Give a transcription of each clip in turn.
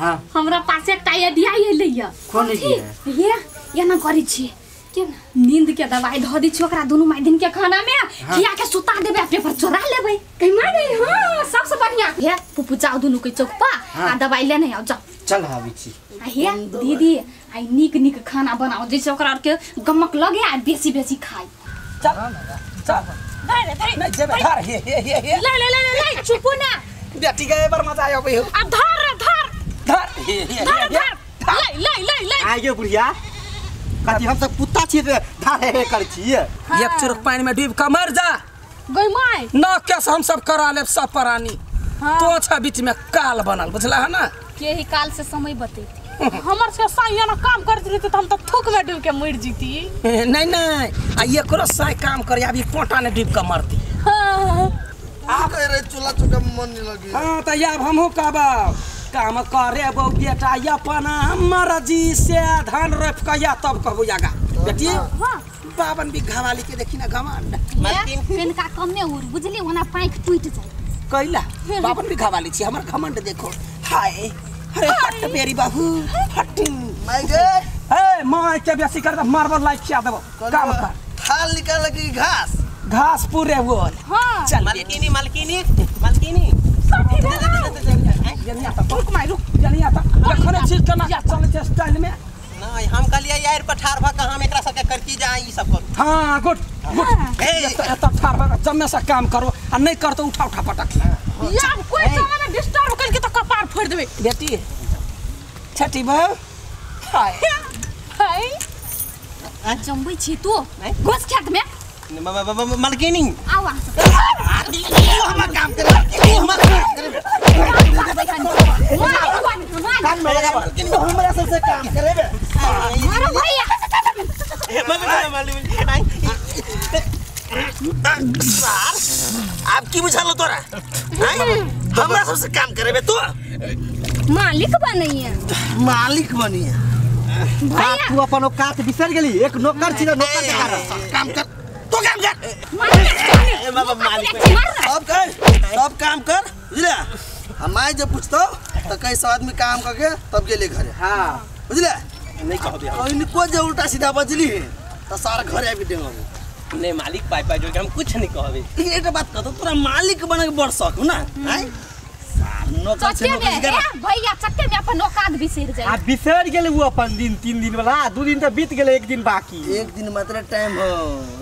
हां हमरा पास एक आइडिया एलैया कोन आइडिया ये ना करै छी के नींद के दवाई ध दी छी ओकरा दोनों माय दिन के खाना में खिया के सुता देबे पेपर चोरा लेबै कहि मार गई हां सबसे बढ़िया हे पुपु जाओ दोनों के चौक पर आ दवाई लेने आओ जा चल आबी छी हे दीदी आई निक खाना बनाओ जैसे ओकरा के गमक लगे आ बेसी खाई चल चल नहीं जेबे धर हे ले चुप ना बेटी के बार मजा आयो बे आ धर ले आइयो बुढ़िया कथि हम सब कुत्ता छी धार हे कर छी एक चुरक पानी में डूब के मर जा गई माय न केस हम सब करा ले सब प्राणी तो छ बीच में काल बनल बुझला है ना के ही काल से समय बतेती हमर से साइया ना काम करत रहते त हम त थूक में डूब के मर जीती नहीं आ ये करो साइ काम कर अभी पोटा ने डूब के मरती हां आ कह रे चूल्हा चुका मन नहीं लगी हां त अब हमहु कहब काम करे बौ बेटा अपन मर्जी से धान रोप के या तब कहबो यागा बेटी हां बावन बिघा वाली के देखी ना घमंड मालकिन पेन का कम में उड़ बुझली ओना पाइक टूट जाए कैला बावन बिघा वाली छी हमर घमंड देखो हाय अरे हट मेरी बाबू हट माय गे ए माय के बेसी कर मार्बल लाइक खिया देबो काम कर थाल निकाल लगी घास पूरे वो हां चल मालकिनी जनिया त रुक माय रुक जनिया त खने चीज करना चल के स्टाइल में नहीं हम कहलिए यार पठार भा हम एकरा सबके करकी जाए ई सब करू हां गुड ए त ठार भा जम्मे से काम करो आ नहीं कर तो उठा पटक या कोई समय में डिस्टर्ब कर के तो कपार फोड़ देबे बेटी छठी बा हाय जम्बई छी तू घुस खेत में मालकिनी आवाज हम काम कर कान में लगा मालकिनी हमरा से काम करे बे अरे भैया आप की बुझालो तोरा हमरा सबसे काम करे बे तू मालिक बनइए मालिक बनिए भैया तू अपन औकात बिसर गेली एक नौकर छी नौकर के कारण काम कर तो काम कर मालिक सब काम कर बुझले हमारे जब पूछतो तो कई सौ आदमी काम करके तब गेले घरे हां बुझले नहीं कहबे और इनको जो उल्टा सीधा बजली तो सारा घरे आबि देंगे नहीं मालिक पाई जो हम कुछ नहीं कहबे लेकिन एक बात कहतो तोरा मालिक बने के बड़ शौक ना हैं नौकर से नौकर कर भैया चक्के में अपन औकात बिसर जाए आ बिसर गेले वो अपन दिन 3 दिन वाला 2 दिन तो बीत गेले 1 दिन बाकी एक दिन मात्र टाइम हो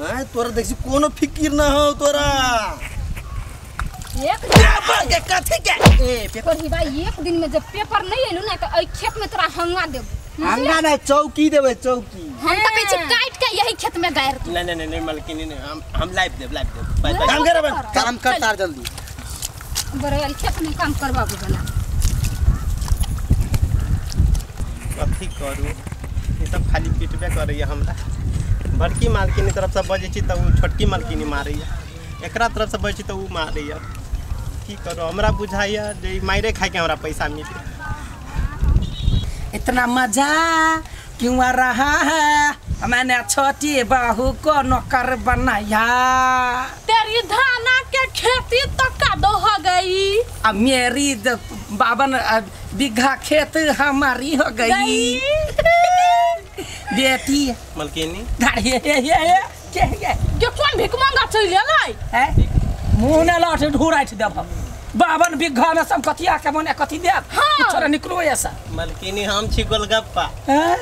हैं तोरा देखसी कोनो फिकिर ना हो तोरा एक पेपर के कथि के ए पेपर ही भाई एक दिन में जब पेपर नहीं एलु ना तो आई खेत में तोरा हंगा देब हंगा नहीं चौकी देबे चौकी हम तो कहै छी काट के यही खेत में गायर तू नहीं मालकिनी नहीं हम लाइव देब काम करे बन काम कर तार जल्दी बड़े वाली खेत में काम करबाबू बना कथि करू ये सब खाली पिटबे करैया हमरा बड़की मालकिनी तरफ से बजे छी त छोटकी मालकिनी मारैया एकरा तरफ से बजे छी त उ मारैया की करू हमरा बुझाइया जे मारे खाए के हमरा पैसा मिले इतना मजा क्यों आ रहा है मैंने छोटी बहू को नौकर बनाया तेरी धाना के खेती तो कादो हो गई अब मेरी 52 बीघा खेत हमारी हो गई बेटी मालकिनी के कौन भिख मांगा चल लाई है मुंह ने लाठ ढूराइठ देब 52 बीघा में सब कथिया के मने कथि देब हाँ। छोरा निकलो ऐसा मालकिनी हम छी गोलगप्पा हैं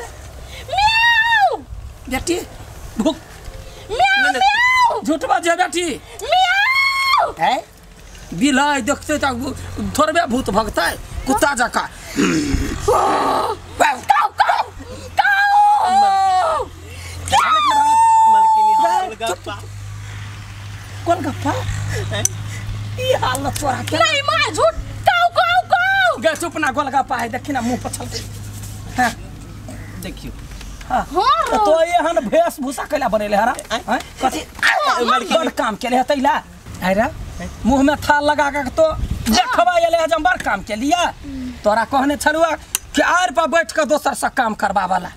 म्याऊ बेटी भूख म्याऊ झूठ बात है बेटी म्याऊ है बिलाई देखते तो थोड़बे भूत भगता है कुत्ता जका मालकिनी गोलगप्पा कौन गप्पा ये हाल तोरा के नहीं माय झूठ काऊ काऊ काऊ गे चुप ना गोलगप्पा है देखी ना मुंह पर छल हां देखियो हां तो ये हन वेशभूषा कैला बनेले हरा हैं कथि बड़ काम केले हतैला हैरा मुंह में थाल लगा के तो देखबा एले हम बड़ काम के लिया तोरा कहने छलुआ कि आर पर बैठ के दोसर से काम करबा वाला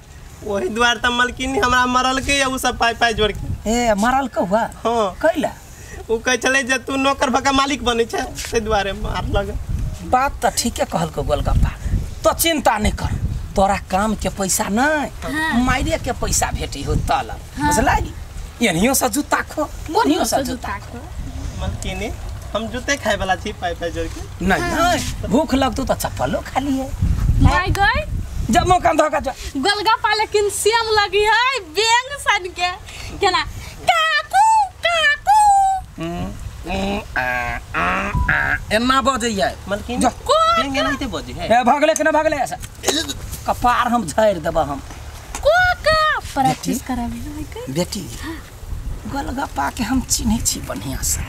वही द्वार त मालकिनी हमरा मरल के उ सब पाई जोड़ के ए मरल को हुआ हां कैला उ कह चले जे तू नौकर भका मालिक बने छे से द्वारे मार लगे बात तो ठीके कहल को गोलगप्पा तो चिंता नहीं कर, तोरा काम के पैसा नहीं मायरे के पैसा भेटी हो तलब, बुझलाई? एनियो से जूता खो, ओनियो से जूता खो। मलकिनी हम जूते खाए वाला छी पाई जोड़ के। नहीं भूख लगतो तो चप्पलो खा लिए। माय गई जब मौका धोका जा गोलगप्पा लेकिन सेम लगी है बेंग सन के केना काकू काकू एना बजैया मलकिनी जो बेंगे नहीं थे बजे है। ए भागले के ना भागले ऐसा कपार हम झाड़ देबा हम। कोका प्रैक्टिस करावे है बेटी गोलगप्पा के हम चिन्हे छी बढ़िया से,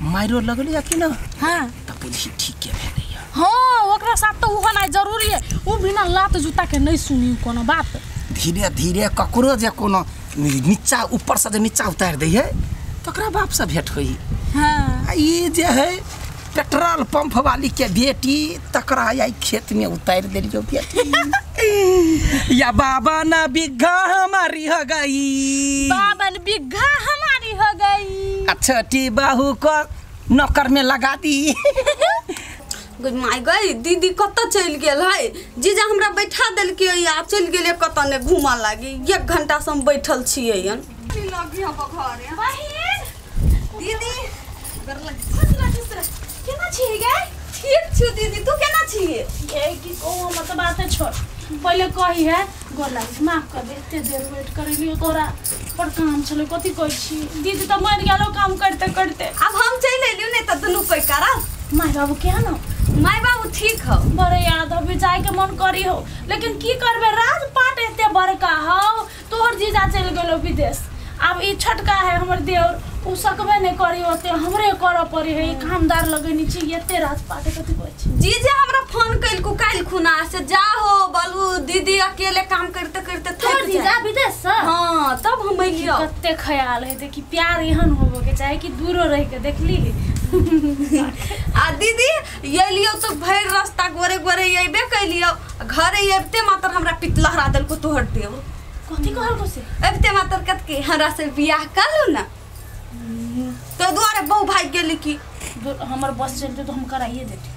माइरो लगलिया कि ना हां त बुझी ठीक है भेलैया। हां ओकरा साथ तो होना जरूरी है, उ बिना लात जूता के नहीं सुनी कोनो बात। धीरे धीरे ककरो जे कोनो नीचा ऊपर से जे नीचा उतार दै है तकरा बाप से भेंट होई। हां ये जे है पेट्रोल पंप वाली के बेटी तकरा आई खेत में उतार देलियो बेटी। या बाबा ना बिघा हमारी हो गई, बाबन बिघा हमारी हो गई, छोटी बहू को नौकर में लगा दी। माय गई दीदी कत चल गेल है, जीजा हमरा बैठा देल के या चल गेल कत ने घुमा लागी। 1 घंटा से हम बैठल छिए यन लगी हम घर बहिन दीदी गर लग केना छी गे? ठीक छु दीदी, तू केना छी? ए की को मतलब बात है छोड़, पहले कही है गोला माफ कर दे, एते देर वेट करे लियो तोरा पर काम चले कथि कहै छी। दीदी तो मर गेलो काम करते करते, अब हम चल एलियो ने त दुनु कोई करा। माय बाबू क्या ना माय बाबू ठीक हो बड़े याद अभी जाए के मन करी हो, लेकिन की करबे राजपाट एते बड़का हो, तोहर जीजा चल गेलो विदेश। अब ई छटका है हमर देवर, उ सकबे नहीं करी होते, हमरे कर पड़ी है। कामदार लगनी चाहिए एते राजपाट कथि कहै छी। जीजा हमरा फोन कैल को काल खुना से जा हो बोलू दीदी अकेले काम करते करते तोहर जीजा विदेश से? हां तब हम एलियो। कते ख्याल है देखी प्यार एहन होबो के चाहे कि दूरो रह के देखली। आ दीदी ये लियो तो भर रास्ता गोरे गोरे येबे कैलियो, घरे येबते मात्र हमरा पितलहरा देल को तोहर देव। कथि कहल को से? एबते मात्र कत के हमरा से बियाह कालू ना तो द्वारे बहु भाई गेली की हमर बस चलते तो हम कराइए देते।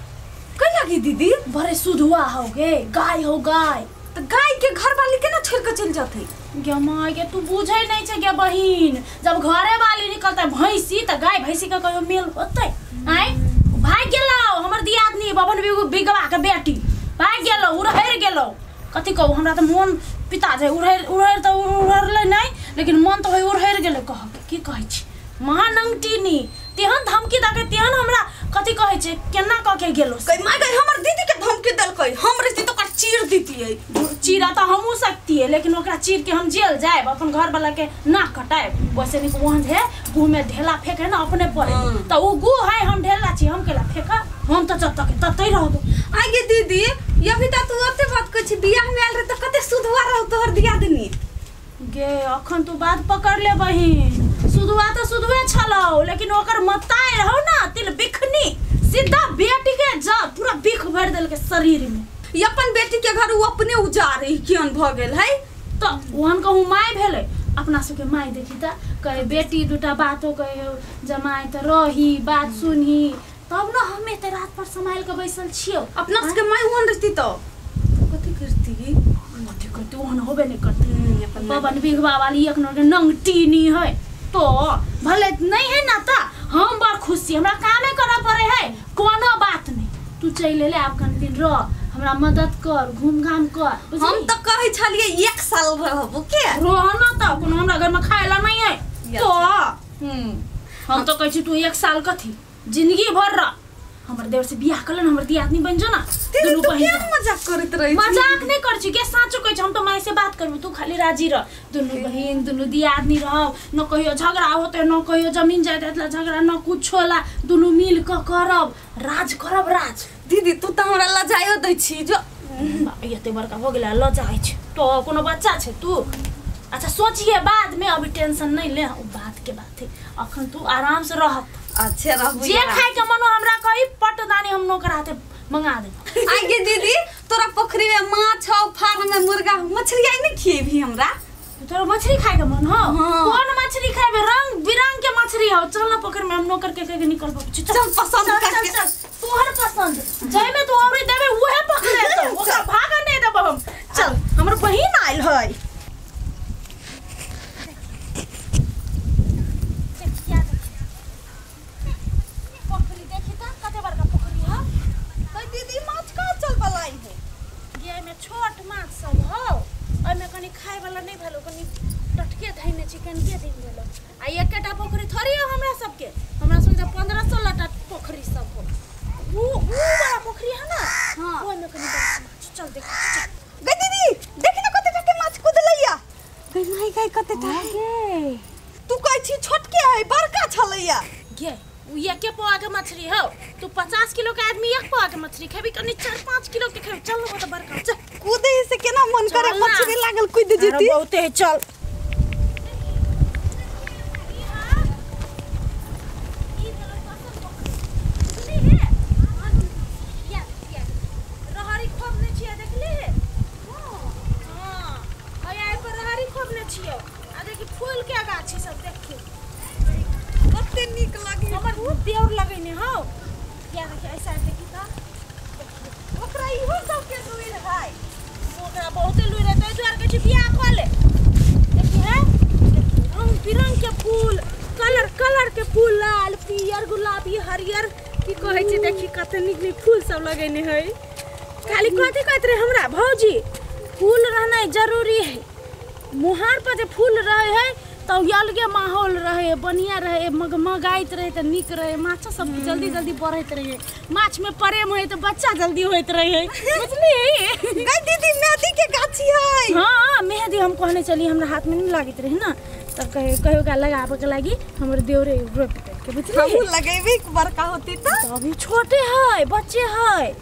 कई लगी दीदी बड़े सुधुआ हो गे, गाय हो गाय, तो गाय के घर वाली के ना छोड़ के चल जाते। गे माय के तू बुझै नहीं छे गे बहिन, जब घरे वाली निकलता भैंसी त गाय भैंसी का कहियो मेल होतै? आय भाग गेलो हमर दियादनी बबन बिगवा के बेटी भाग गेलो, उड़हर गेलो। कथि कहू हमरा त मन पिता जाय, उड़हर त उड़हरले नहीं, लेकिन मन त उड़हर गेले। कह की कहै छी महानंगटीनी तेहन धमकी दाके तेहन हमरा कथि कहै छे केना क के गेलो। कई माय गई हमर दीदी के धमकी देल कई हम रही तो कर चीर दीती है। चीरा तो हमू सकती है, लेकिन ओकरा चीर के हम जेल जाए अपन घर वाला के ना कटाए। वैसे नहीं वहां है गु में ढेला फेंके ना अपने पर तो उ गु है हम ढेला छी हम केला फेंका हम तो जब तक ततै रहबो। आगे दीदी ये भी त तू ओते बात कह छी बियाह में आल रे त कते सुधवा रह तोहर दियादनी गे। अखन तू बात पकड़ ले बहिन, सुधवा तो सुधवे छलो, लेकिन ओकर मताए रहो ना तिल बिखनी सीधा बेटी के जा पूरा बिख भर देल के शरीर में। ये अपन बेटी के घर उ अपने उजारे केन भ गेल है तो वहन कहूँ माय भेले अपना सबके माय देखी त कहे बेटी दूटा बातो कहे जमाई त रही बात सुनही तब न हमें ते रात पर संभाल के बैसल छियो। अपना सबके माय हुन रहती तो कथि करती कथि करती वहन होबे नहीं करती। पवन बिघवा वाली एक नंगटीनी है तो भले नहीं है ना ता हम बड़ खुशी हमरा कामे करे पड़े है कोनो बात नहीं। तू चल ले अब कन दिन रह हमरा मदद कर घूम घाम कर। हम तो कहे छलिए 1 साल रहबो के रहना त कोनो हमरा घर में खाएला नहीं है तो हम तो कह छी तू 1 साल कथी जिंदगी भर रह। हमर देवर से बियाह करलन हमर दियादनी बन जो ना दुनु बहिन। मजाक करत रही मजाक नहीं कर छी के साचो कह छी हम तो माई से बात करबो तू खाली राजी रह। दुनु बहिन दुनु दियादनी रह न कहियो झगड़ा होते न कहियो जमीन जायदाद ला झगड़ा न कुछ होला दुनु मिल के करब राज करब राज। दीदी तू त हमरा लजायो दै छी जो एते बड़का हो गेला लजाई छ तो कोनो बच्चा छे तू। अच्छा सोचिए बाद में अभी टेंशन नहीं ले बात के बात है अखन तू आराम से रह। अच्छा रहबो जे खाए के मनो हमरा कही पटदानी हम नौकर हाथे मंगा दे। आगे दीदी तोरा पोखरी में माछ हो फार्म में मुर्गा मछली आई नहीं खिएबी हमरा। तोरा मछली खाए के मन हो? कौन मछली खाएबे रंग बिरंग के मछली हो चल ना पोखर में हम नौकर के निकलबो। चल पसंद करके चल तोहर पसंद जय में तो औरी देबे उहे पकड़े तो ओकरा भागा नहीं देब हम। चल हमर बहिन आइल है। पोखरी देखी त कते बड़का पोखरी है। तो दीदी माछ का चल बलाई है ये में छोट माछ सब हो ओय में कनी खाए वाला नहीं भेलो कनी टटके धइने चिकन के दिन भेलो आ एकटा पोखरी थोड़ी है हमरा सबके। हमरा सब 15-16 टा पोखरी सब हो। वो बड़ा पोखरी है ना। हाँ। ओय में कनी बड़ा माछ चल देख चल। गई दीदी देखी ना कते टके माछ कुदलैया। गई नहीं गई कते टा तू कहै छी छोटके है बड़का छलैया। गे उ एके पौआ के मछली हो। तू 50 किलो के आदमी एक पौआ के मछली खेबी कनी 4-5 किलो के खेबी। चल वो तो बड़का चल कूदे से केना मन करे चल ना। मछली लागल कूद जीती। बहुते है चल। फूल के गाछी सब देखियो कते नीक लागी। हमर बहुत देर लगैने हो। क्या देखिए ऐसा देखी त ओकरा इहो सब के लुइर है। ओकरा बहुते लुइ रहते द्वार के बियाह क ले। देखी है रंग बिरंग के फूल कलर के फूल लाल पियर गुलाबी हरियर की कहै छै। देखी कते नीक नीक फूल सब लगैने है। खाली कथि कहत रे हमरा भौजी फूल रहना जरूरी है। मुहार पर जे फूल रहे है तो अलगे माहौल रहे बढ़िया रहे मगमगाइत रहे तो निक रहे। माछ सब जल्दी जल्दी बढ़त रहे। माछ में प्रेम होए तो बच्चा जल्दी होइत रहे बुझली। गई दीदी मेहंदी के गाछी है। हाँ मेहंदी हम कहने चली हमरा हाथ में नहीं लागित रहे ना तब कहियो का लगाबे के लागी हमर देवरे रोप के बुझली। हमहु लगेबे बड़का होती तो अभी छोटे है बच्चे है